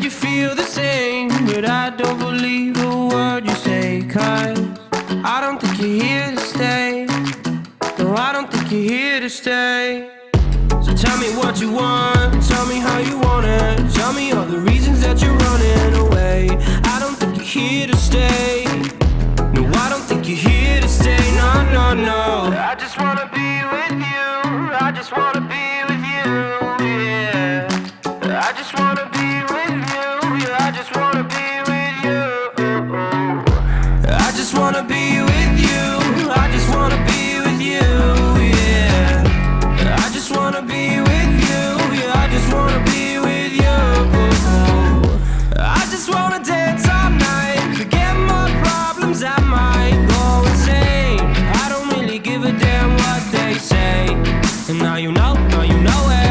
you feel the same, but I don't believe a word you say, 'cause I don't think you're here to stay. No, I don't think you're here to stay. So tell me what you want, tell me how you want it. Tell me all the reasons that you're running away. I don't think you're here to stay. No, I don't think you're here to stay. No, no, no. I just wanna be with you. I just wanna be with you, yeah. I just wanna be with you. Yeah, I just wanna be with you. I just wanna be with you. I just wanna be with you, yeah. I just wanna be with you. Yeah, I just wanna be with you. I just wanna dance all night, forget my problems, I might go insane. I don't really give a damn what they say. And now you know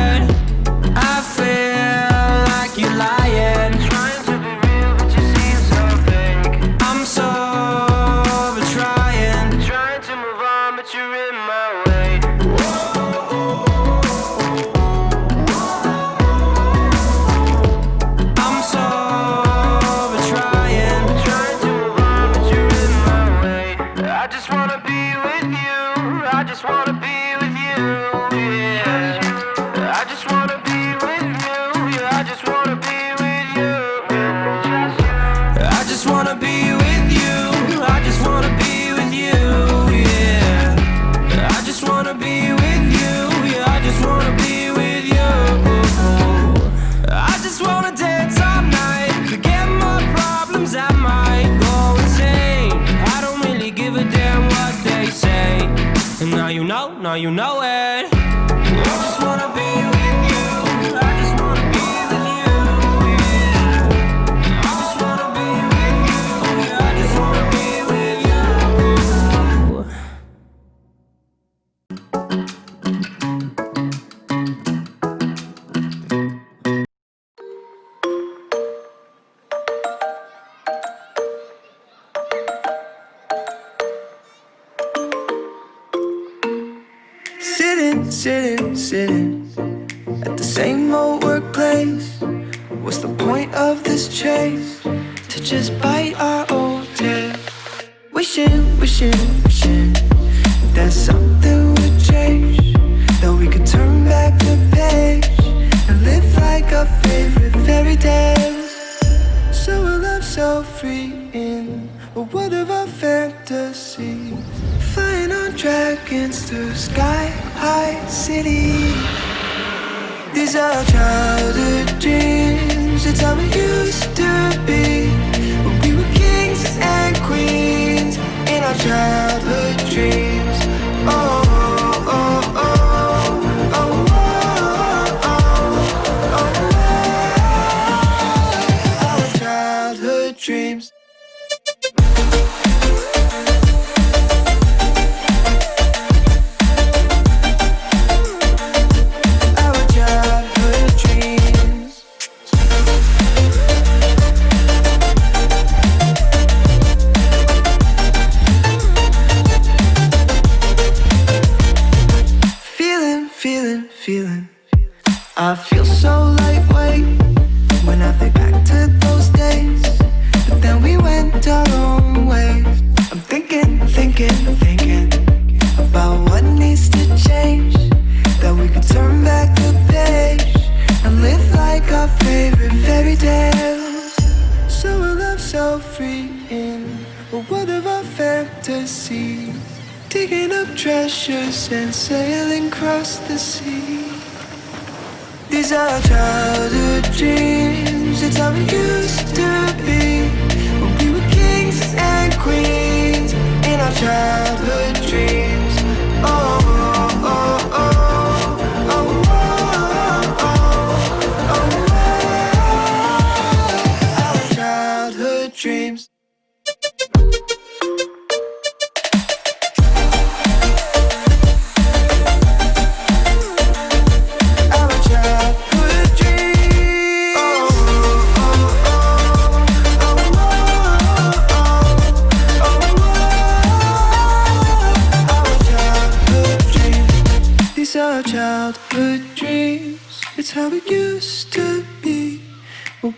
it. I feel like you're lying, trying to be real, but you seem so fake. I'm so over trying to move on, but you're in my way. I'm so over trying to move on, but you're in my way. I just wanna be with you. I just wanna be with you, yeah. I just wanna be with you. Yeah, I just wanna be with you. I just wanna be with you. I just wanna be with you, yeah. I just wanna be with you. Yeah, I just wanna be with you. I just wanna dance all night, forget my problems, I might go insane. I don't really give a damn what they say. And now you know it. I just wanna be with you. I just wanna be with you, yeah. I just wanna be with you. Yeah, I just wanna be with you. Sitting at the same old workplace. What's the point of this chase? To just bite our old tail. Wishing that something would change, that we could turn back the page and live like our favorite fairy tales. So a love so freeing, but what of our fantasies? Flying on dragons through sky-high cities. These are childhood dreams. It's how we used to be when we were kings and queens in our childhood dreams. Oh, oh, oh, oh, oh, oh, oh. Our childhood dreams. Feeling, I feel so lightweight when I think back to those days, but then we went our own ways. I'm thinking about what needs to change, that we could turn back the page and live like our favorite fairy tales. So a love so freeing, but what of our fantasies? Digging up treasures and sailing across the sea. These are childhood dreams. It's how we used to be when we were kings and queens in our childhood dreams. Oh, oh, oh, oh, oh, oh, oh. Our childhood dreams. Our childhood dreams. It's how it used to be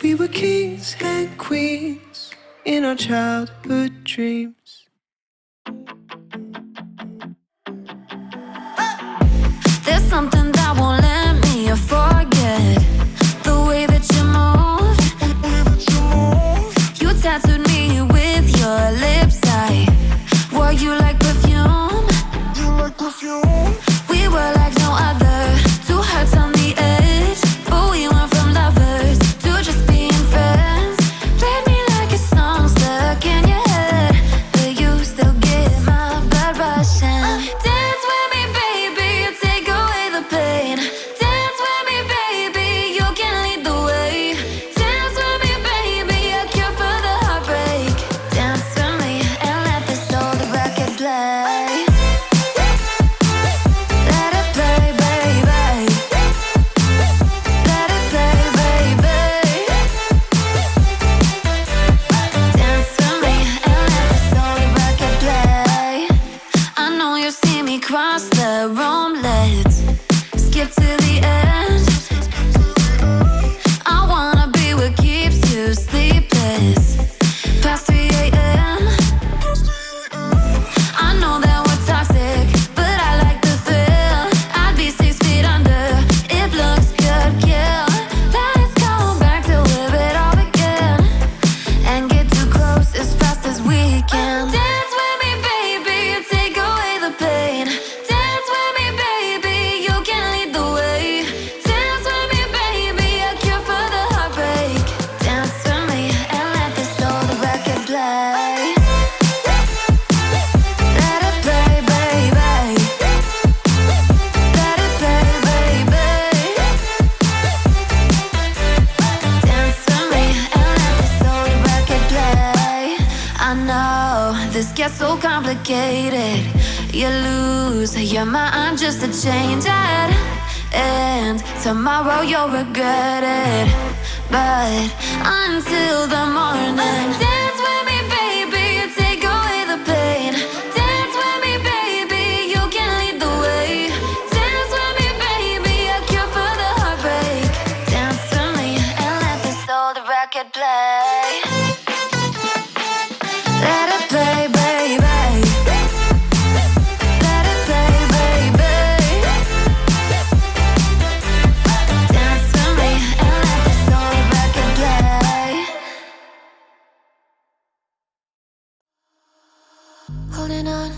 we were kings and queens in our childhood dreams. There's something that won't let me forget the way that you move. You tattooed me with your lips. I wore you like perfume. We were like no other, two hearts on the edge, but we went from lovers to just being friends. Played me like a song stuck in your head, but you still get my blood rushing. Dance with me, baby, take away the pain. Dance with me, baby, you can lead the way. Dance with me, baby, a cure for the heartbreak. Dance with me and let this old record play. Let it play, baby. Let it play, baby. Dance with me and let this old record play. I know you see me cross the room, let's skip to the end. I wanna be what keeps you sleepless past 3 a.m. I know that we're toxic, but I like the thrill. I'd be 6 feet under if looks could kill. Let's go back to live it all again and get too close as fast as we can. Dance with me, baby, take away the pain. Dance with me, baby, you can lead the way. Dance with me, baby, a cure for the heartbreak. Dance with me and let this old record play. Let it play, baby. Let it play, baby. Dance with me and let this old record play. I know this gets so complicated. You lose your mind just to change it, and tomorrow you'll regret it. But until the morning, dance with me, baby, take away the pain. Dance with me, baby, you can lead the way. Dance with me, baby, a cure for the heartbreak. Dance with me and let this old record play. Let it play, baby. Let it play, baby. Dance with me and let this old record play. Holding on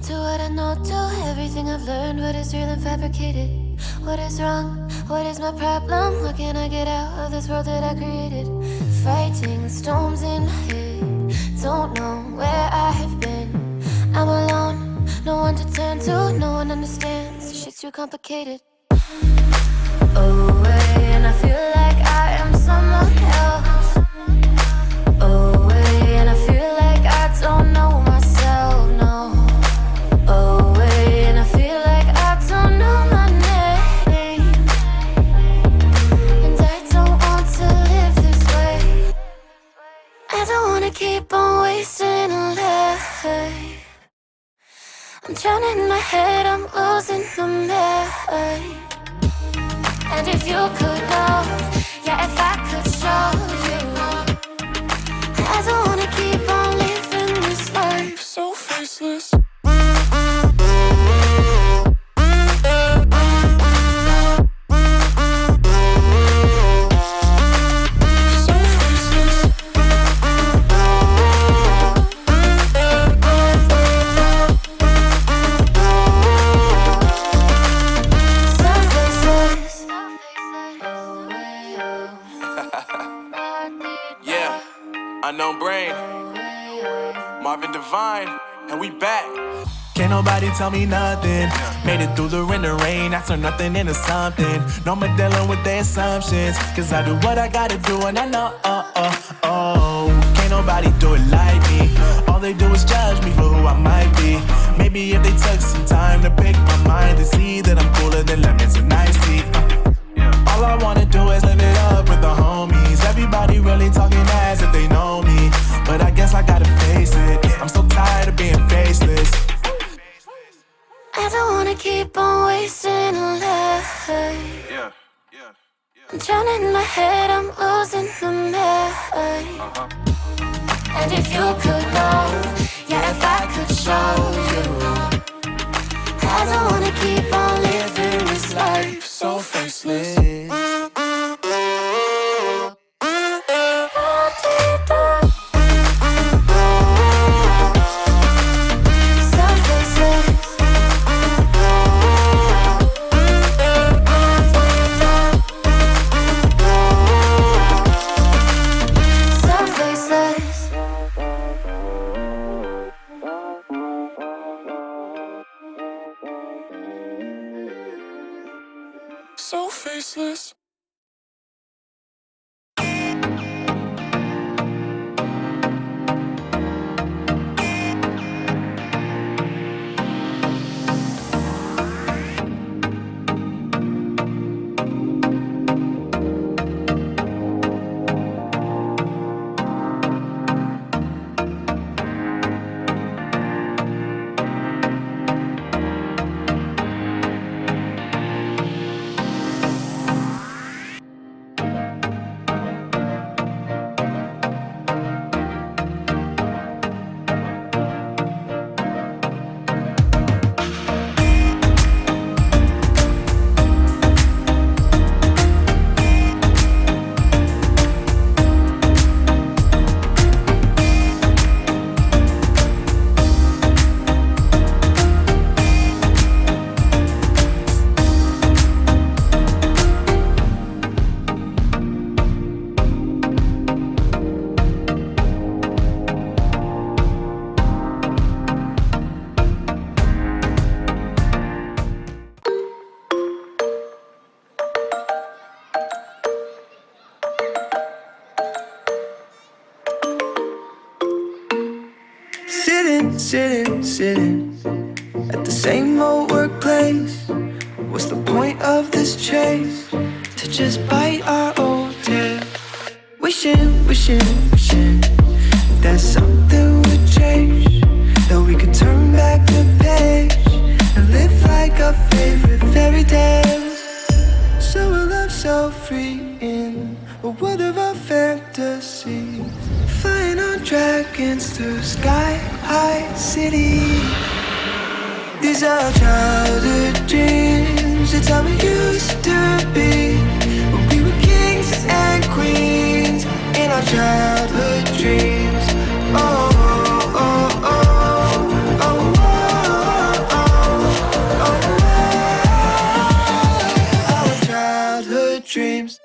to what I know, to everything I've learned, what is real and fabricated. What is wrong? What is my problem? What can I get out of this world that I created? Fighting the storms in my head, don't know where I have been. I'm alone, no one to turn to, no one understands. Shit's too complicated. Away, and I feel like I am someone else. Away, and I feel like I don't know myself, no. Away, and I feel like I don't know my name. And I don't want to live this way. I don't wanna keep on wasting a life. I'm drowning in my head, I'm losing my mind. And if you could know, yeah, if I could show you, I don't wanna keep on living this life so faceless. Unknown Brain, Marvin Devine, and we back. Can't nobody tell me nothing. Made it through the rain and rain, I turn nothing into something. No more dealing with their assumptions, cause I do what I gotta do and I know, can't nobody do it like me. All they do is judge me for who I might be. Maybe if they took some time to pick my mind, they see that I'm cooler than lemons and iced tea. All I wanna do is live it up with the homies. Everybody really talking as if they know me, but I guess I gotta face it. I'm so tired of being faceless. I don't wanna keep on wasting a life. I'm drowning in my head, I'm losing the mind. And if you could know, yeah, if I could show you, I don't wanna keep on living this life so faceless. So faceless. Sitting at the same old workplace. What's the point of this chase? To just bite our old tail. Wishing that something would change, that we could turn back the page and live like our favorite fairy tales. So a love so free in a world of our fantasies, flying on dragons through sky-high cities. These are childhood dreams, it's how we used to be, when we were kings and queens in our childhood dreams. Oh, oh, oh, oh, oh, oh, oh, oh, our childhood dreams.